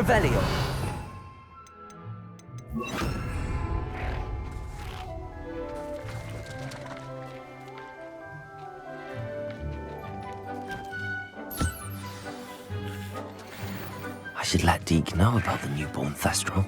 Revelio. I should let Deek know about the newborn Thestral.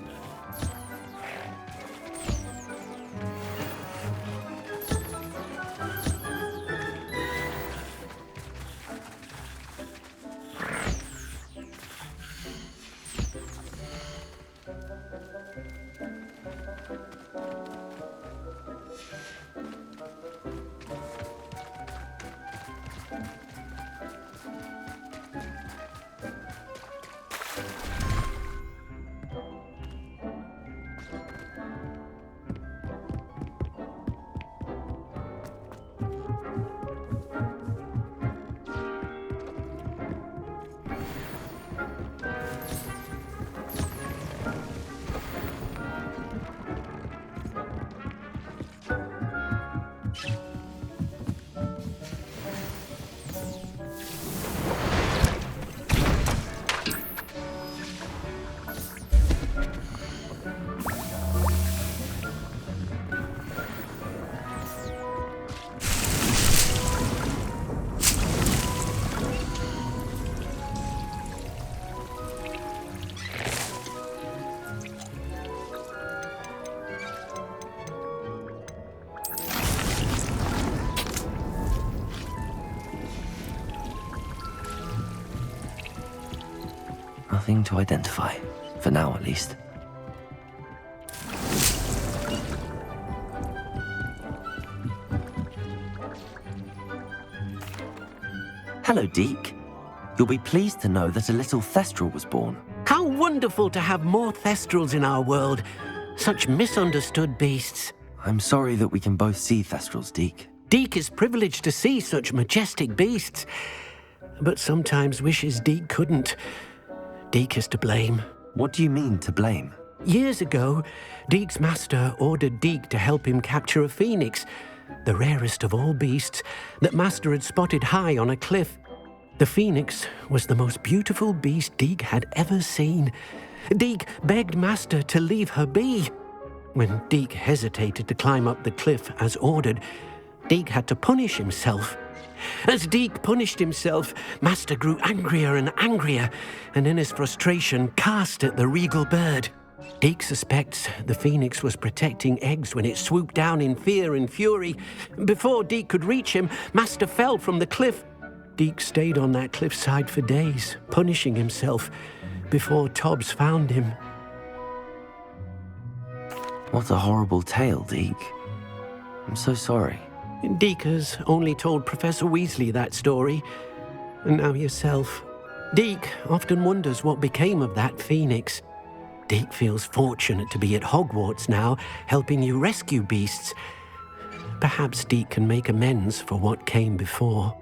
Nothing to identify, for now at least. Hello, Deek. You'll be pleased to know that a little Thestral was born. How wonderful to have more Thestrals in our world. Such misunderstood beasts. I'm sorry that we can both see Thestrals, Deek. Deek is privileged to see such majestic beasts, but sometimes wishes Deek couldn't. Deek is to blame. What do you mean, to blame? Years ago, Deek's master ordered Deek to help him capture a phoenix, the rarest of all beasts, that master had spotted high on a cliff. The phoenix was the most beautiful beast Deek had ever seen. Deek begged master to leave her be. When Deek hesitated to climb up the cliff as ordered, Deek had to punish himself. As Deek punished himself, master grew angrier and angrier, and in his frustration cast at the regal bird. Deek suspects the phoenix was protecting eggs when it swooped down in fear and fury. Before Deek could reach him, master fell from the cliff. Deek stayed on that cliffside for days, punishing himself, before Tobbs found him. What a horrible tale, Deek. I'm so sorry. Deek has only told Professor Weasley that story, and now yourself. Deek often wonders what became of that phoenix. Deek feels fortunate to be at Hogwarts now, helping you rescue beasts. Perhaps Deek can make amends for what came before.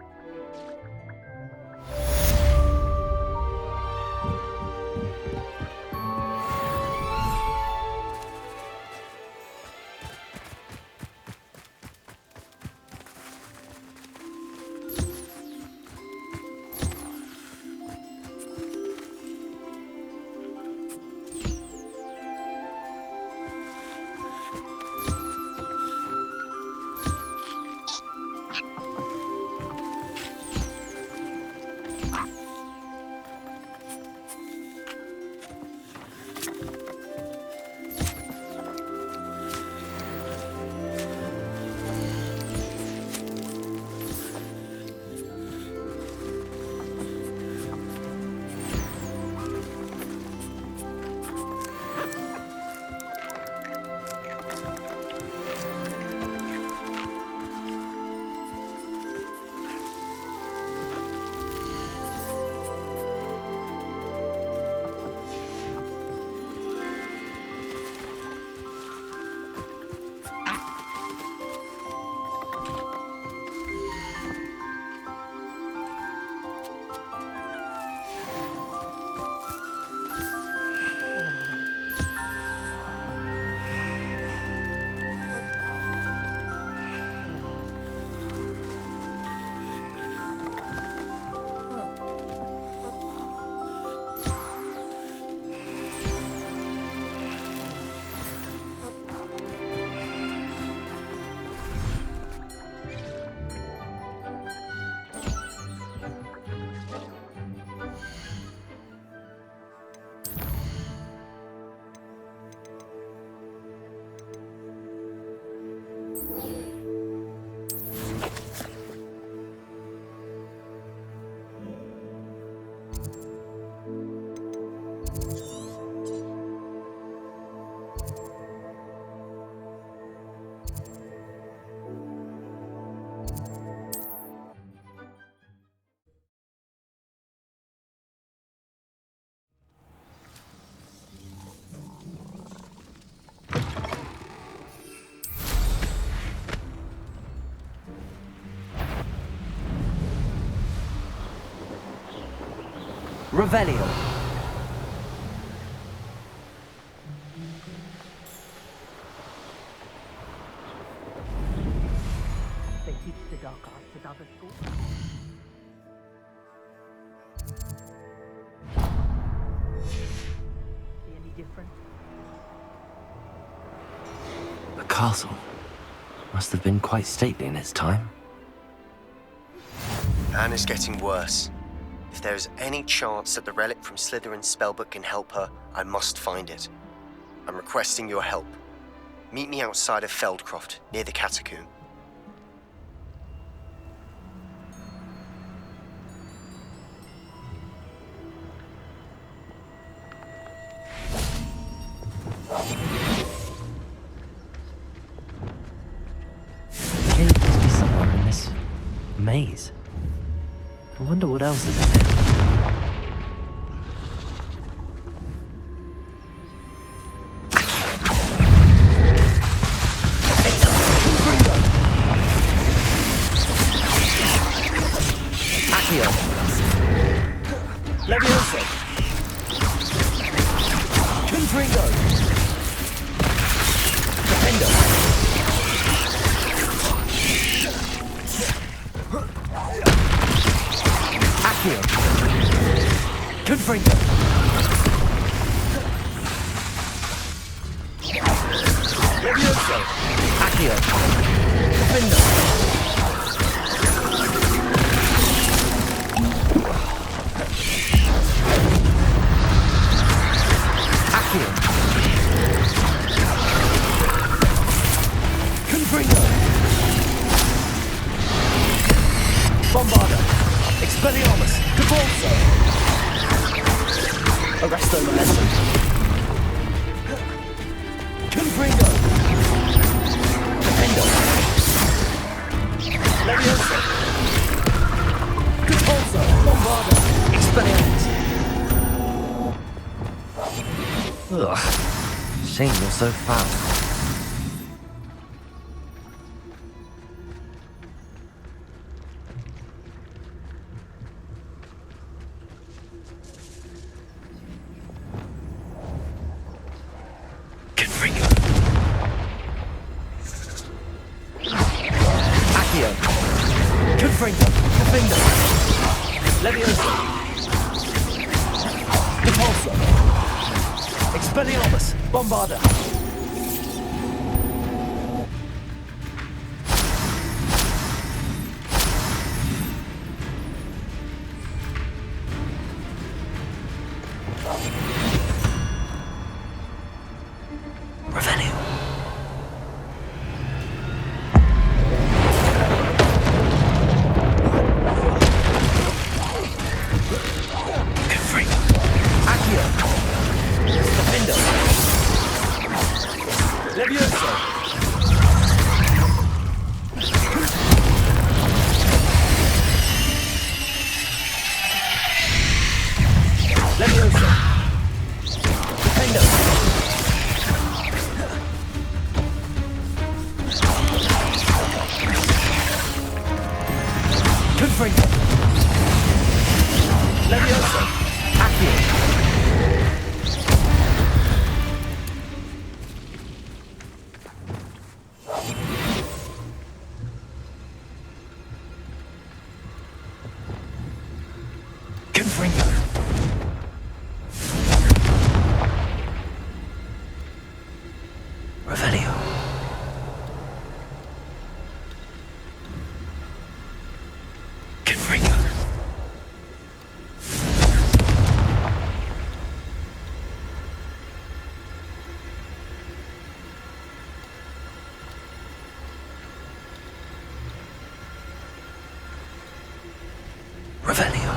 Revelio. They teach the dark arts at other schools. See any difference? The castle must have been quite stately in its time. Anne is getting worse. If there is any chance that the relic from Slytherin's spellbook can help her, I must find it. I'm requesting your help. Meet me outside of Feldcroft, near the catacomb. The cave must be somewhere in this maze. I wonder what else is in there. Accio. Levioso. Confringo. Defendo. Accio. Confringo. Levioso. Accio. Defendo. Confringo. Bombarda. Expelliarmus. Cabalso. Arresto Momentum. Confringo. Defendo. Levioso. Cabalso. Bombarda. Expelliarmus. Ugh. Shame you're so fast. Confringo. Accio. Confringo. Defendo. Levioso. Depulso. Expelliarmus. Bombarda. Revelio. Confringo. Accio. Defendo. Levioso. Levioso. Defendo. Confringo. Levioso. Accio. Confringo. Revelio. Confringo. Revelio.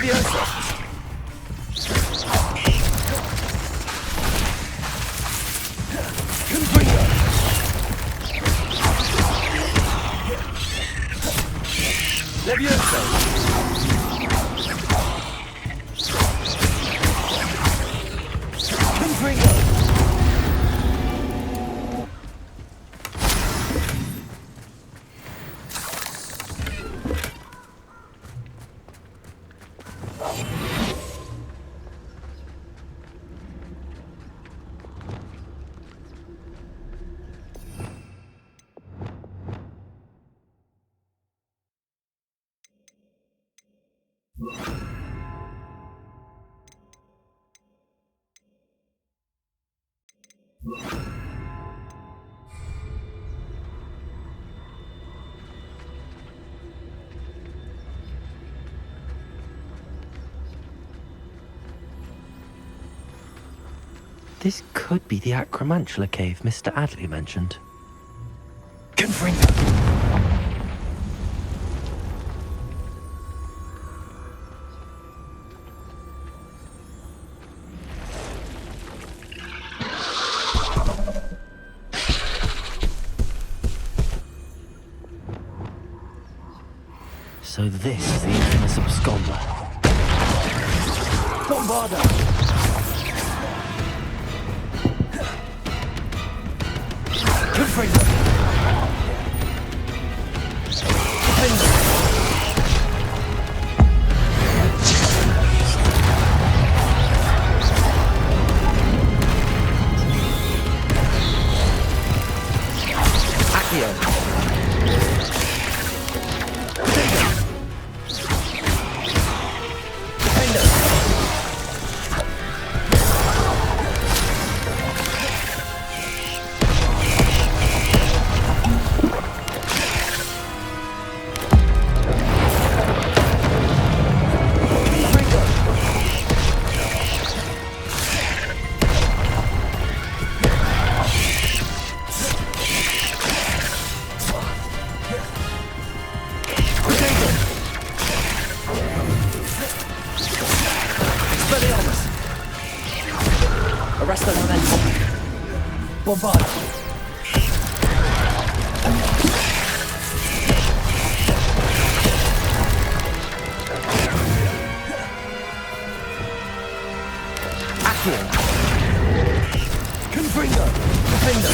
Leviosa! Confringo! Leviosa! Confringo! This could be the Acromantula cave Mr. Adley mentioned. Confringo! So this is the infamous Absconder. Bombarda! Confringo! Defender! Accio! Arresto momentum. Bombard. Accio. Confringo. Defender.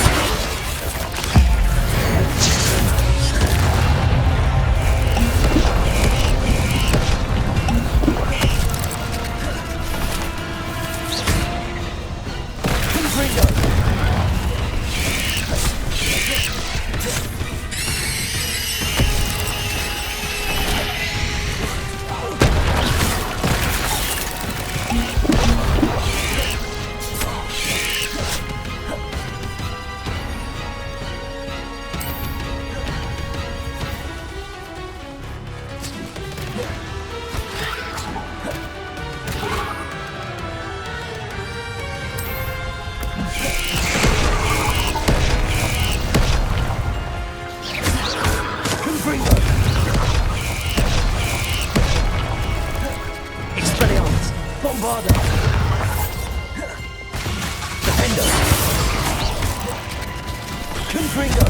Bombarda! Defender! Confringo!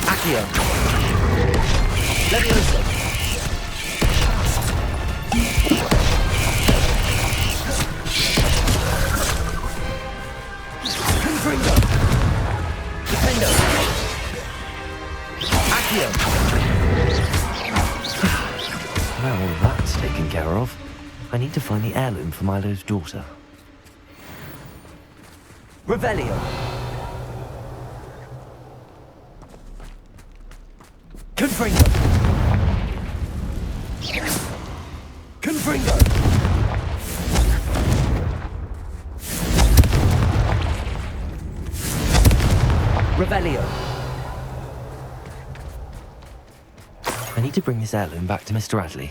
Accio! Leviosa! Confringo! Defender! Accio! Now all that's taken care of, I need to find the heirloom for Milo's daughter. Revelio! Confringo! Confringo! Revelio! I need to bring this heirloom back to Mr. Adley.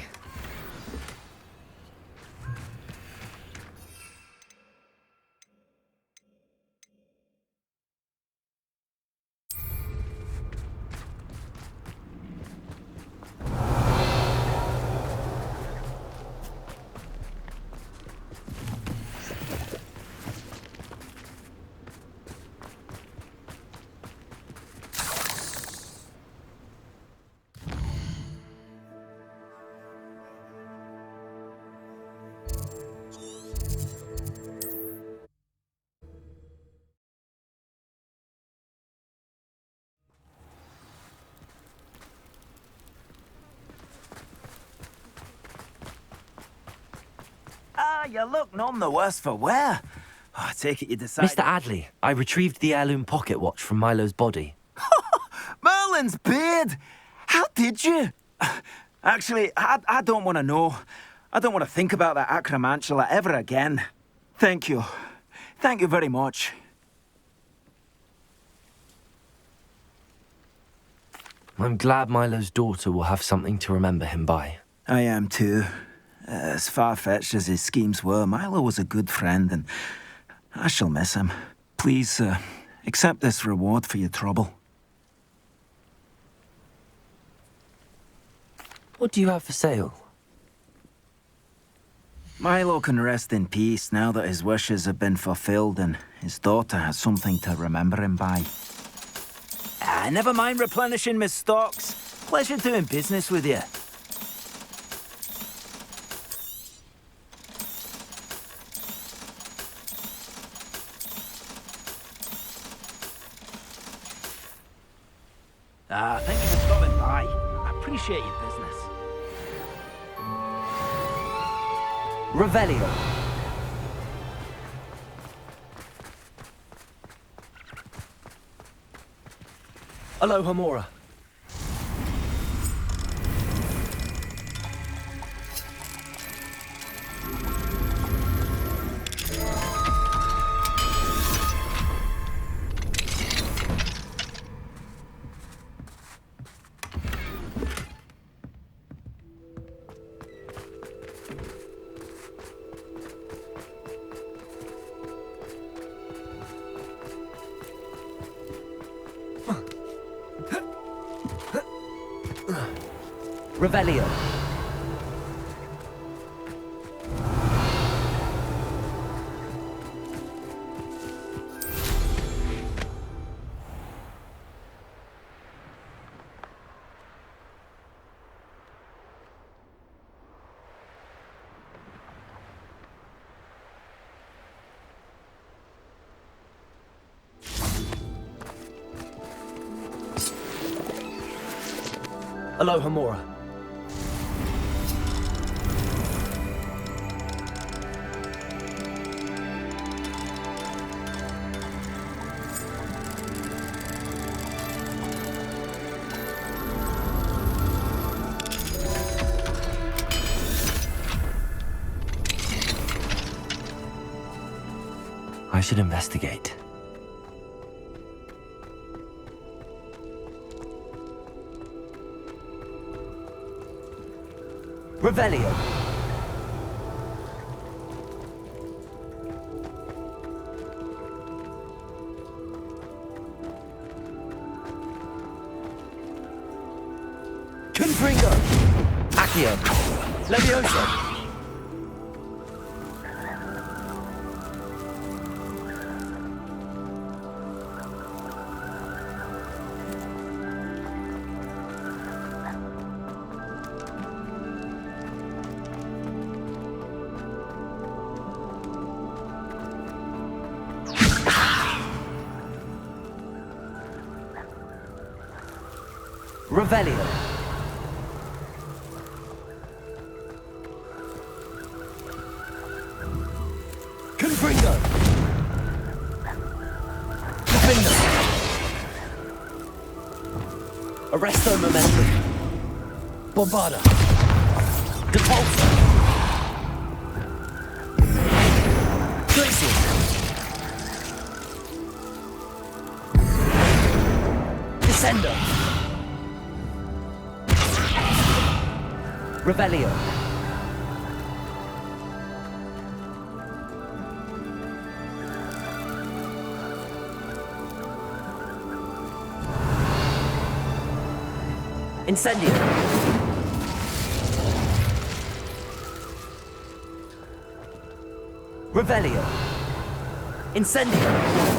you look none the worse for wear. Oh, I take it you decided... Mr. Adley, I retrieved the heirloom pocket watch from Milo's body. Merlin's beard! How did you? Actually, I don't want to know. I don't want to think about that Acromantula ever again. Thank you. Thank you very much. I'm glad Milo's daughter will have something to remember him by. I am too. As far-fetched as his schemes were, Milo was a good friend, and I shall miss him. Please, accept this reward for your trouble. What do you have for sale? Milo can rest in peace now that his wishes have been fulfilled and his daughter has something to remember him by. Never mind replenishing my stocks. Pleasure doing business with you. Thank you for stopping by. I appreciate your business. Revelio. Aloha Mora. Revelio. Aloha Mora. I should investigate. Revelio. Confringo. Accio. Levioso. Revelio. Confringo. Defender. Arresto momentum. Bombarda. Depulso. Glacier. Descender. Revelio. Incendio. Revelio. Incendio.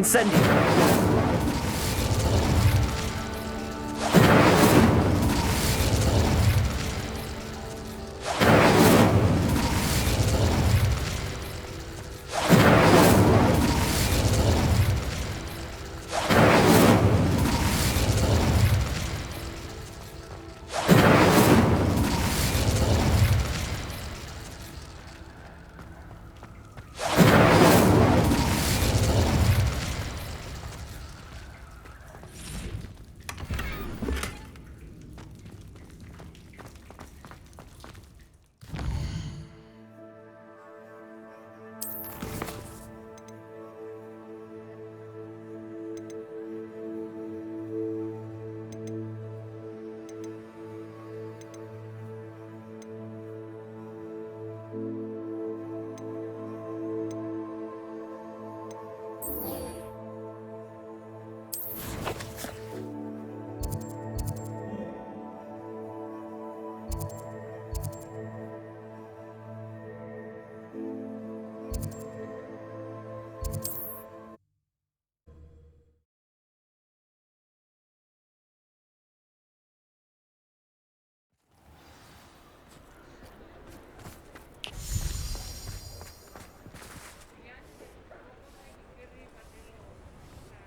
Incendio!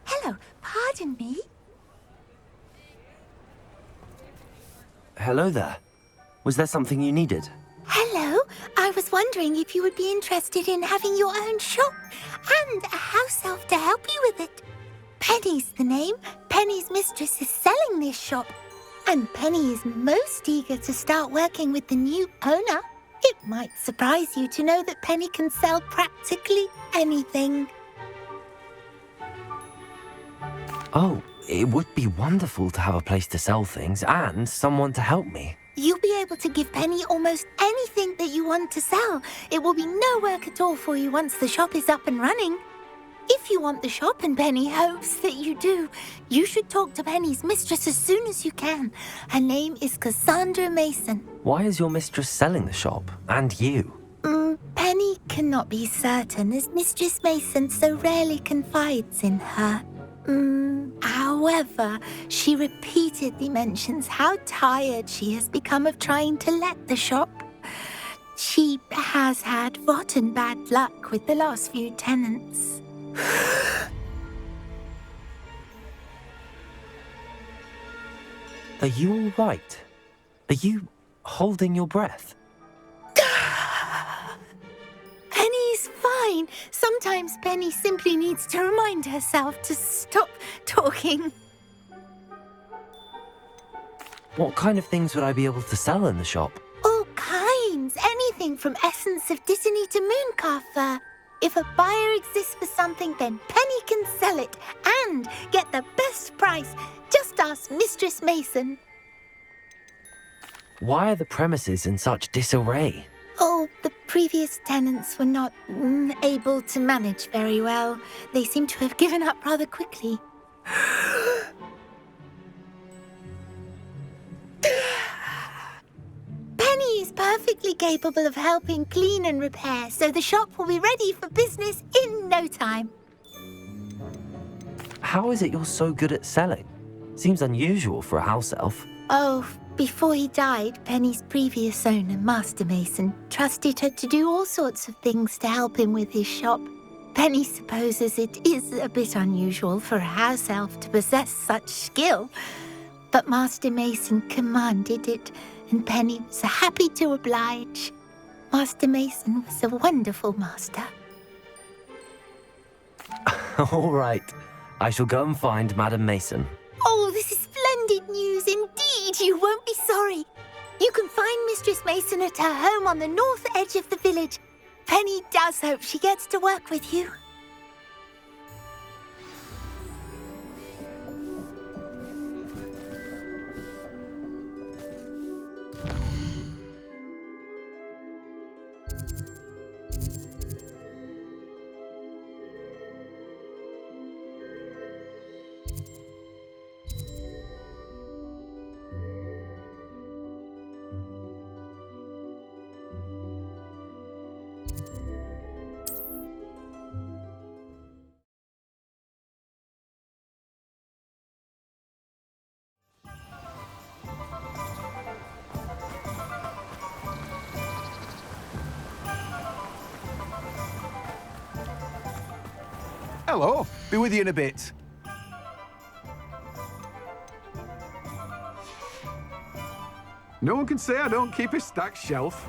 Hello, pardon me. Hello there. Was there something you needed? Hello, I was wondering if you would be interested in having your own shop and a house elf to help you with it. Penny's the name. Penny's mistress is selling this shop, and Penny is most eager to start working with the new owner. It might surprise you to know that Penny can sell practically anything. Oh, it would be wonderful to have a place to sell things and someone to help me. You'll be able to give Penny almost anything that you want to sell. It will be no work at all for you once the shop is up and running. If you want the shop, and Penny hopes that you do, you should talk to Penny's mistress as soon as you can. Her name is Cassandra Mason. Why is your mistress selling the shop? And you? Penny cannot be certain, as Mistress Mason so rarely confides in her. However, she repeatedly mentions how tired she has become of trying to let the shop. She has had rotten bad luck with the last few tenants. Are you all right? Are you holding your breath? Penny's fine. Sometimes Penny simply needs to remind herself to stop talking. What kind of things would I be able to sell in the shop? All kinds. Anything from essence of Disney to mooncalf fur. If a buyer exists for something, then Penny can sell it and get the best price. Just ask Mistress Mason. Why are the premises in such disarray? Oh, the previous tenants were not able to manage very well. They seem to have given up rather quickly. Penny is perfectly capable of helping clean and repair, so the shop will be ready for business in no time. How is it you're so good at selling? Seems unusual for a house elf. Oh, before he died, Penny's previous owner, Master Mason, trusted her to do all sorts of things to help him with his shop. Penny supposes it is a bit unusual for a house elf to possess such skill, but Master Mason commanded it, and Penny was happy to oblige. Master Mason was a wonderful master. All right. I shall go and find Madam Mason. Oh, this is splendid news indeed. You won't be sorry. You can find Mistress Mason at her home on the north edge of the village. Penny does hope she gets to work with you. Hello. Be with you in a bit. No one can say I don't keep a stacked shelf.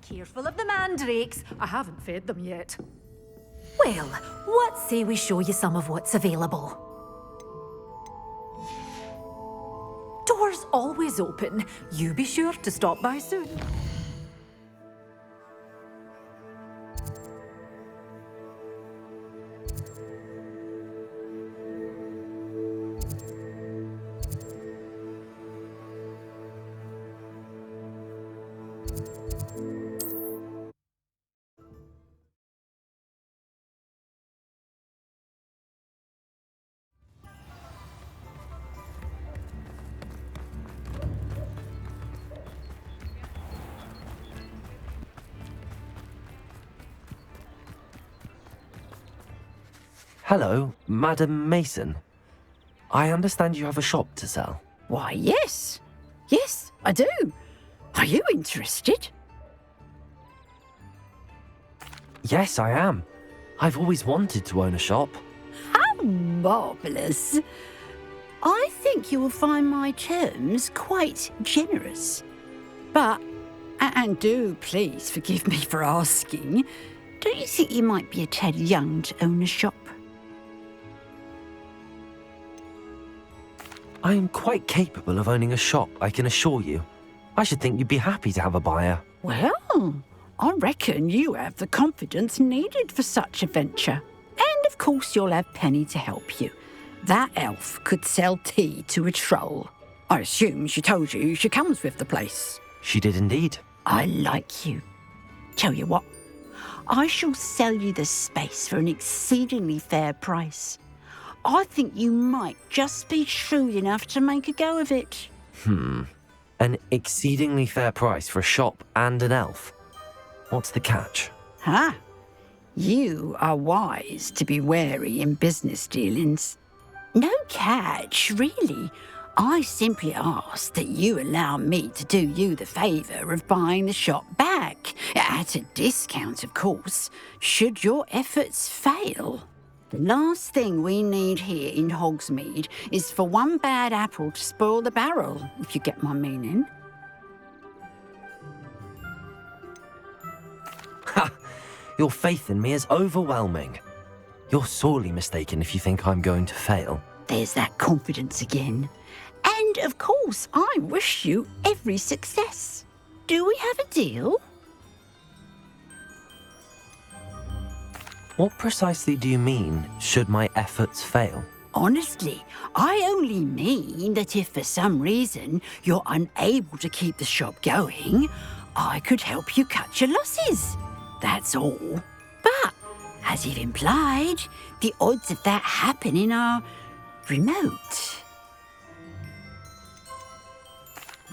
Careful of the mandrakes. I haven't fed them yet. Well, what say we show you some of what's available? Doors always open. You be sure to stop by soon. Hello, Madam Mason. I understand you have a shop to sell. Why, yes. Yes, I do. Are you interested? Yes, I am. I've always wanted to own a shop. How marvellous. I think you will find my terms quite generous. But, and do please forgive me for asking, don't you think you might be a tad young to own a shop? I am quite capable of owning a shop, I can assure you. I should think you'd be happy to have a buyer. Well, I reckon you have the confidence needed for such a venture. And of course you'll have Penny to help you. That elf could sell tea to a troll. I assume she told you she comes with the place. She did indeed. I like you. Tell you what, I shall sell you the space for an exceedingly fair price. I think you might just be shrewd enough to make a go of it. An exceedingly fair price for a shop and an elf. What's the catch? You are wise to be wary in business dealings. No catch, really. I simply ask that you allow me to do you the favour of buying the shop back, at a discount, of course, should your efforts fail. The last thing we need here in Hogsmeade is for one bad apple to spoil the barrel, if you get my meaning. Ha! Your faith in me is overwhelming. You're sorely mistaken if you think I'm going to fail. There's that confidence again. And, of course, I wish you every success. Do we have a deal? What precisely do you mean, should my efforts fail? Honestly, I only mean that if for some reason you're unable to keep the shop going, I could help you cut your losses. That's all. But, as you've implied, the odds of that happening are remote.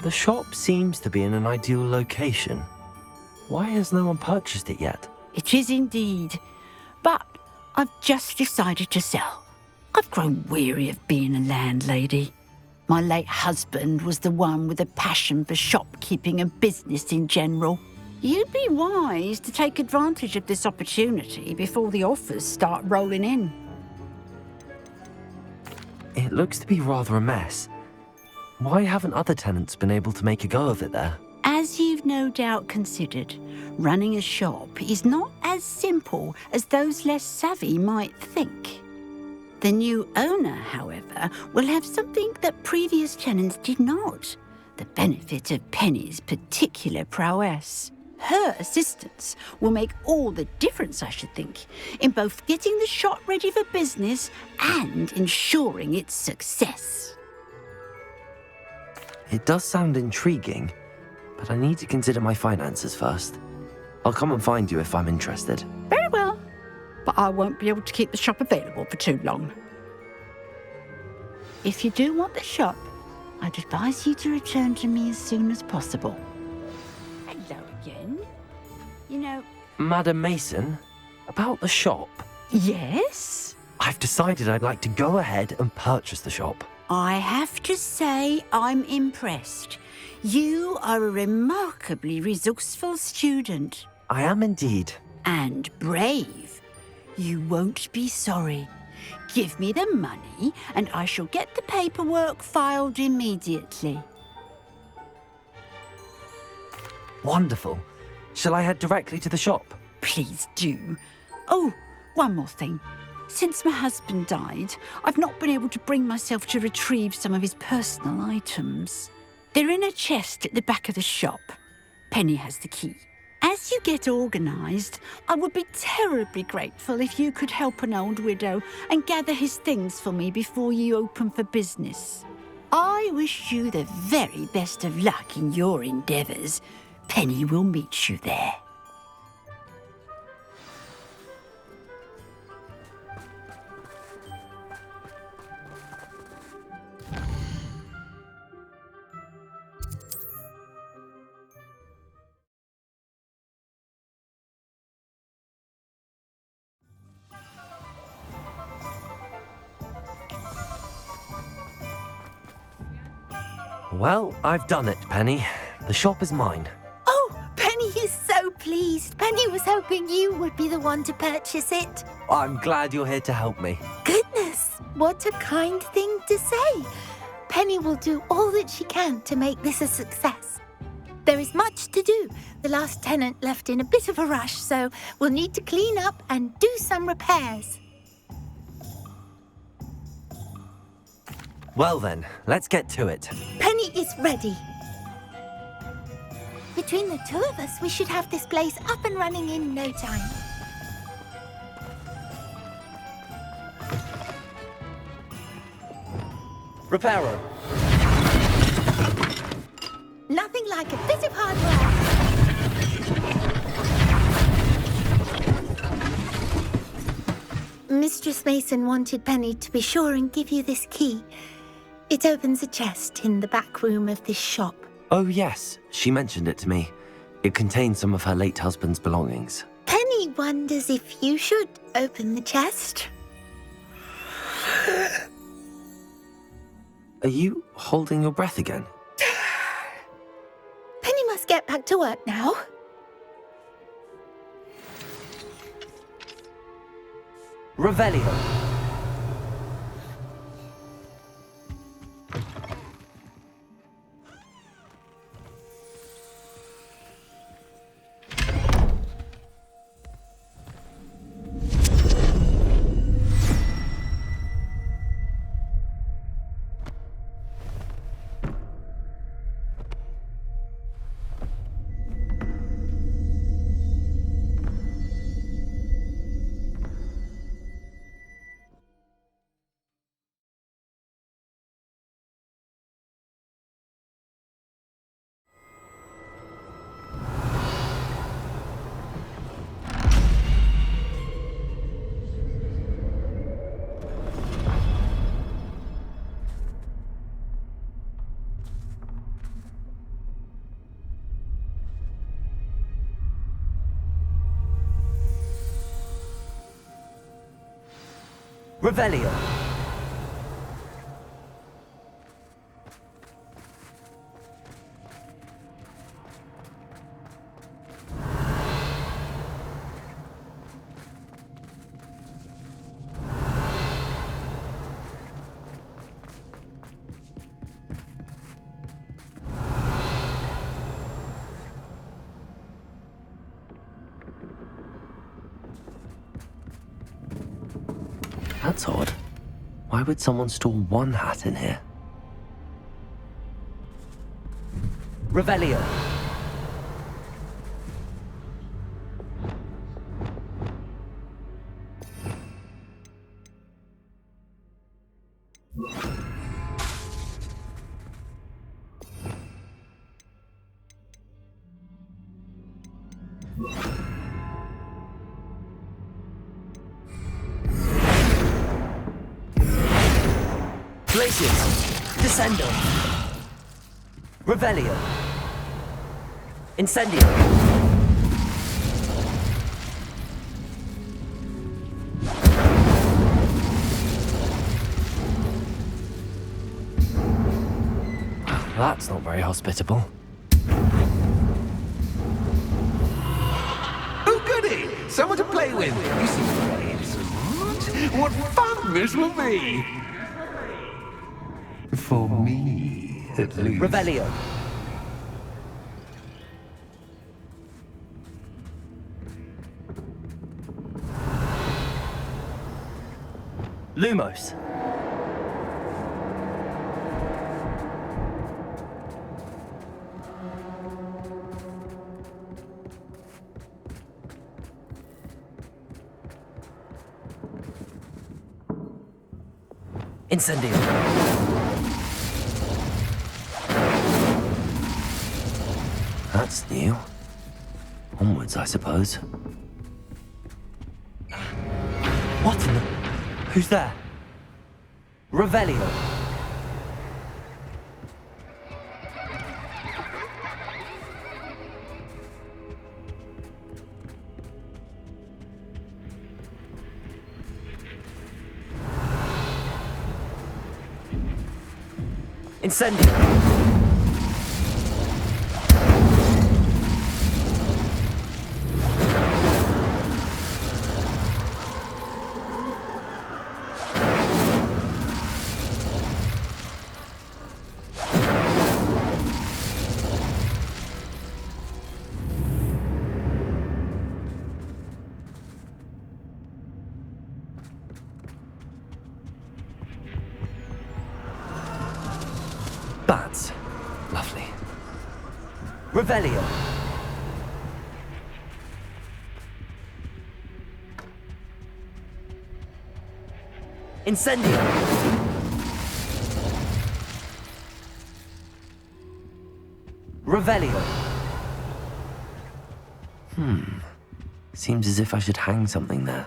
The shop seems to be in an ideal location. Why has no one purchased it yet? It is indeed. But I've just decided to sell. I've grown weary of being a landlady. My late husband was the one with a passion for shopkeeping and business in general. You'd be wise to take advantage of this opportunity before the offers start rolling in. It looks to be rather a mess. Why haven't other tenants been able to make a go of it there? As you've no doubt considered, running a shop is not as simple as those less savvy might think. The new owner, however, will have something that previous tenants did not, the benefit of Penny's particular prowess. her assistance will make all the difference, I should think, in both getting the shop ready for business and ensuring its success. It does sound intriguing, but I need to consider my finances first. I'll come and find you if I'm interested. Very well, but I won't be able to keep the shop available for too long. If you do want the shop, I'd advise you to return to me as soon as possible. Hello again. You know... Madam Mason, about the shop. Yes? I've decided I'd like to go ahead and purchase the shop. I have to say I'm impressed. You are a remarkably resourceful student. I am indeed. And brave. You won't be sorry. Give me the money, and I shall get the paperwork filed immediately. Wonderful. Shall I head directly to the shop? Please do. Oh, one more thing. Since my husband died, I've not been able to bring myself to retrieve some of his personal items. They're in a chest at the back of the shop. Penny has the key. As you get organised, I would be terribly grateful if you could help an old widow and gather his things for me before you open for business. I wish you the very best of luck in your endeavours. Penny will meet you there. Well, I've done it, Penny. The shop is mine. Oh, Penny is so pleased. Penny was hoping you would be the one to purchase it. I'm glad you're here to help me. Goodness, what a kind thing to say. Penny will do all that she can to make this a success. There is much to do. The last tenant left in a bit of a rush, so we'll need to clean up and do some repairs. Well then, let's get to it. Penny is ready. Between the two of us, we should have this place up and running in no time. Reparo. Nothing like a bit of hard work. Mistress Mason wanted Penny to be sure and give you this key. It opens a chest in the back room of this shop. Oh yes, she mentioned it to me. It contains some of her late husband's belongings. Penny wonders if you should open the chest. Are you holding your breath again? Penny must get back to work now. Revelio. Revelio. That's odd. Why would someone store one hat in here? Revelio. Glacius! Descendo! Revelio! Incendio! That's not very hospitable. Oh, goody! Someone to play with. You seem very smart. What fun this will be! For me, at least. Revelio! Lumos! Incendio! That's new. Onwards, I suppose. What in the... Who's there? Revelio! Incendio! Bats. Lovely. Revelio. Incendio. Revelio. Seems as if I should hang something there.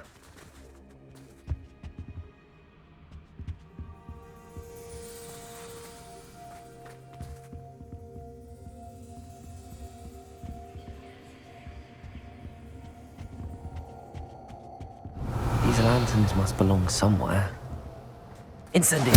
These lanterns must belong somewhere. Incendio.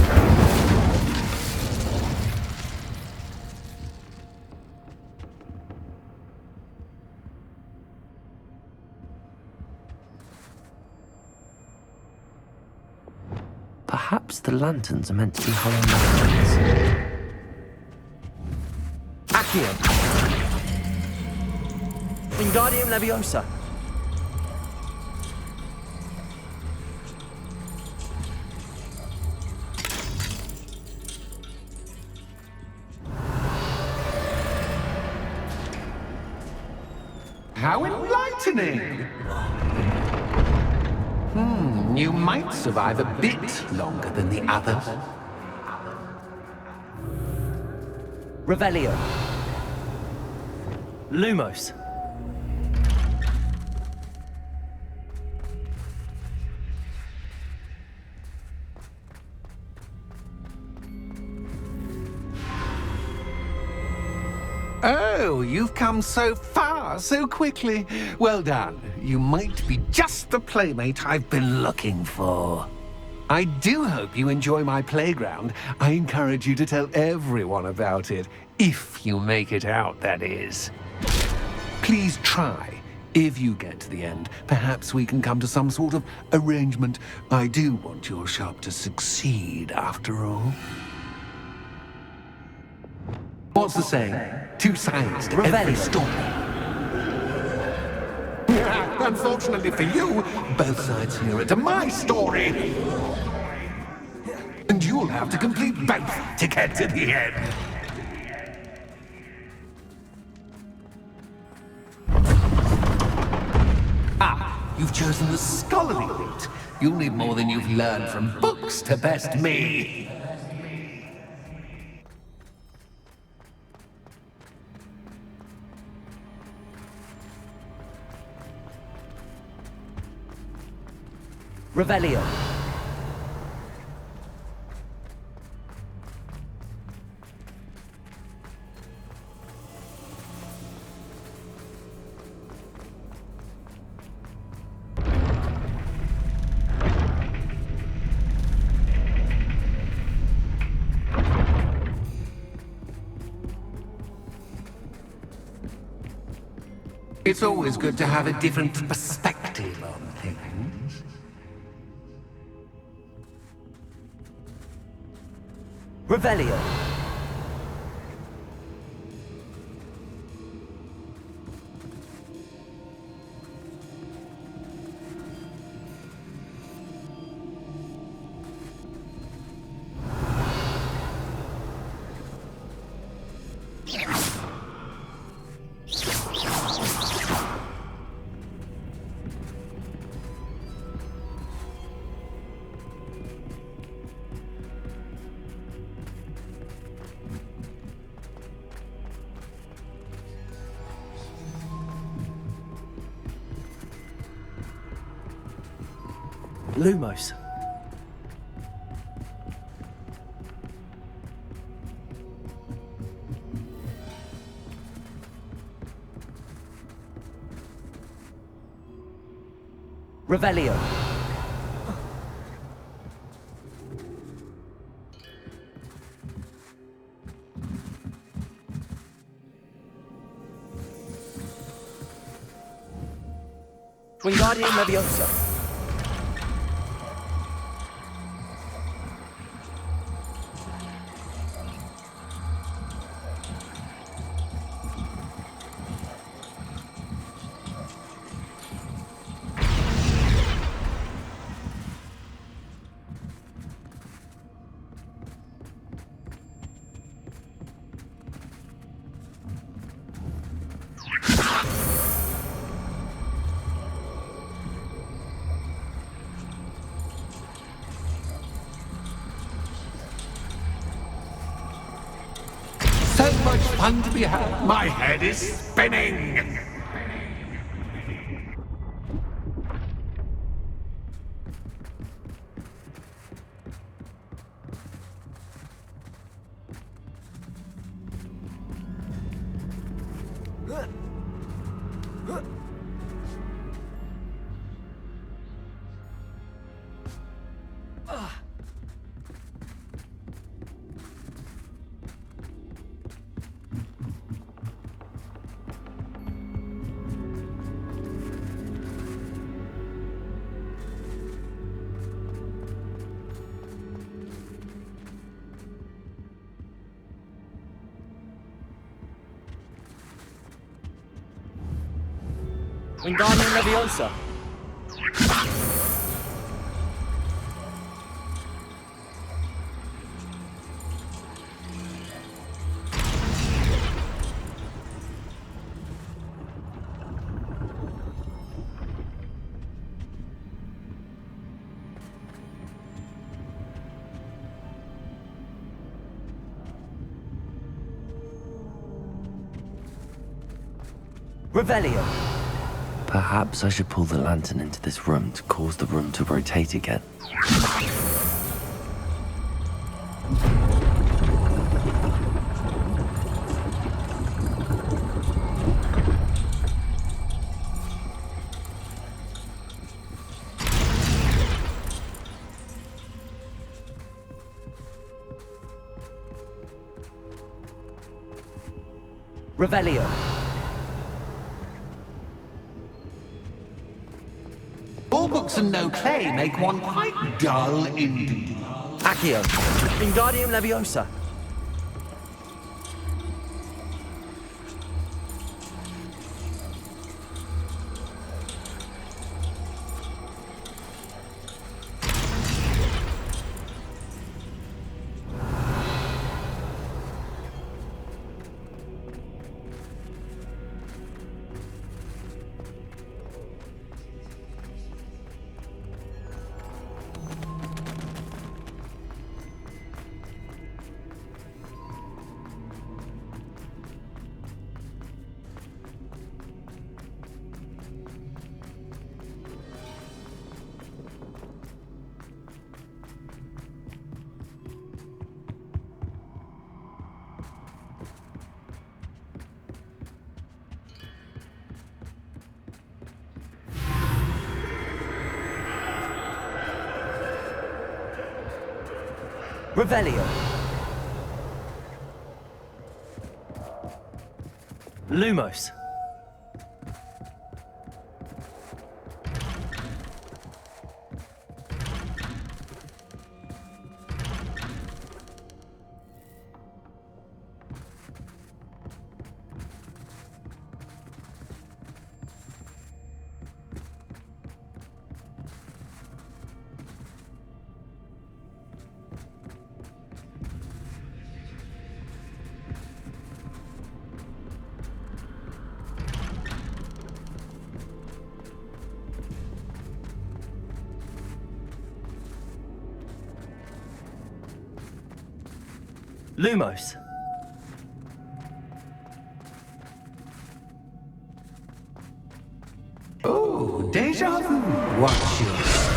Perhaps the lanterns are meant to be hollow lanterns. Accio. Wingardium Leviosa. How enlightening! You might survive a bit longer than the others. Revelio. Lumos. Oh, you've come so far so quickly. Well done. You might be just the playmate I've been looking for. I do hope you enjoy my playground. I encourage you to tell everyone about it. If you make it out, that is. Please try. If you get to the end, perhaps we can come to some sort of arrangement. I do want your shop to succeed, after all. What's the saying? Two sides to every story. Unfortunately for you, both sides hear it to my story. And you'll have to complete both to get to the end. You've chosen the scholarly route. You'll need more than you've learned from books to best me. Revelio. It's always good to have a different perspective on things. Revelio. Lumos. Revelio. Wingardium Leviosa. So much fun to be had. My head is spinning. Wingardium Leviosa. Revelio. Perhaps I should pull the lantern into this room to cause the room to rotate again. Revelio. All books and no clay make one quite dull indeed. Accio. Wingardium Leviosa. Revelio. Lumos. Lumos. Oh, deja vu. Watch your step.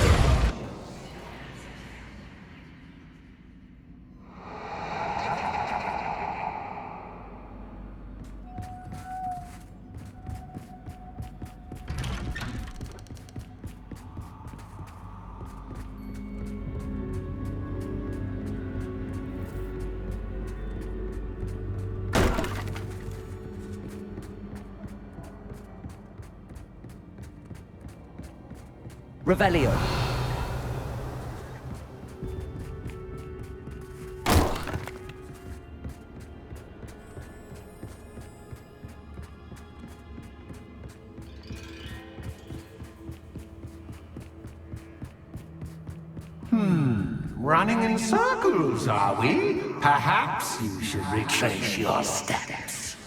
Revelio. Running in circles, are we? Perhaps you should retrace your steps.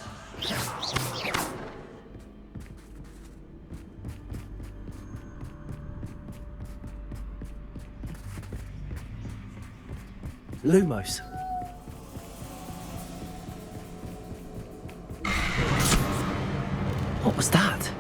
Lumos. What was that?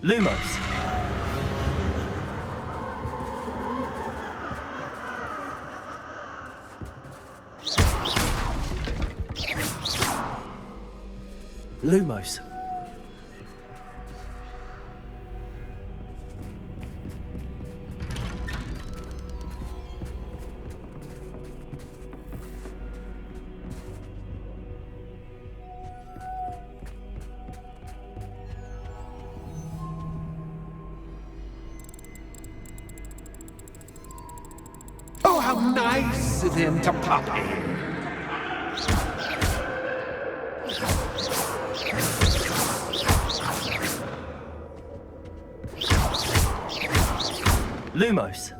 Lumos. Lumos. Oh, how nice of him to pop in. Lumos.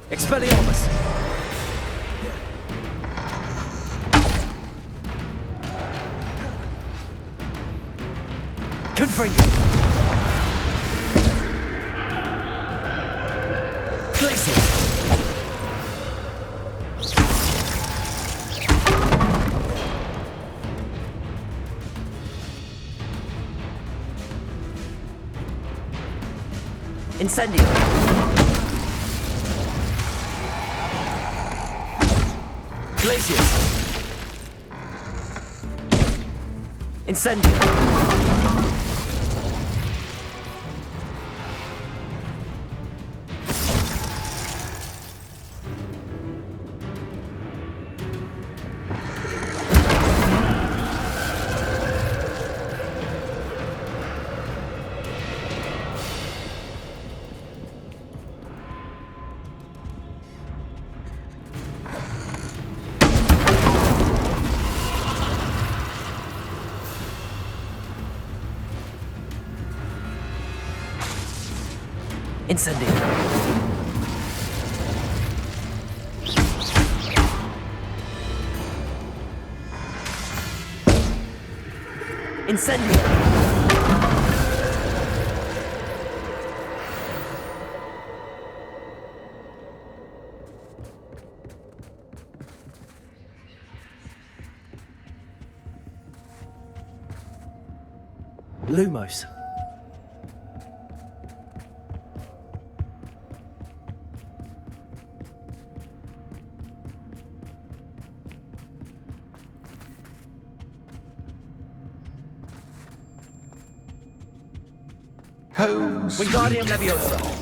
Expelliarmus! Confringo! Glacier! Incendio! Glaciers! Incendio! Incendio! Incendio! Lumos. Home sweet Wingardium Leviosa.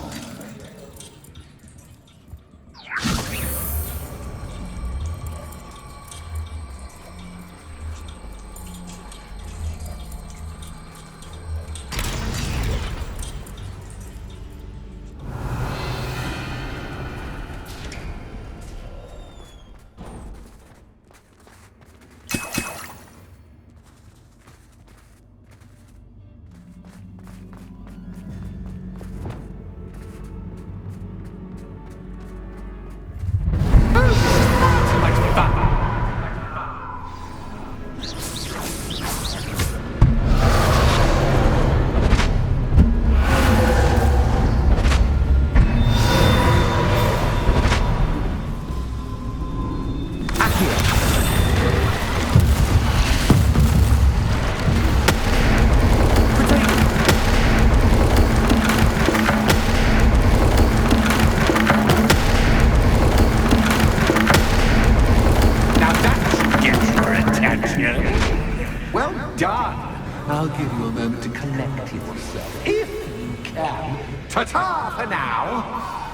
Well done. I'll give you a moment to collect yourself, if you can. Ta-ta for now.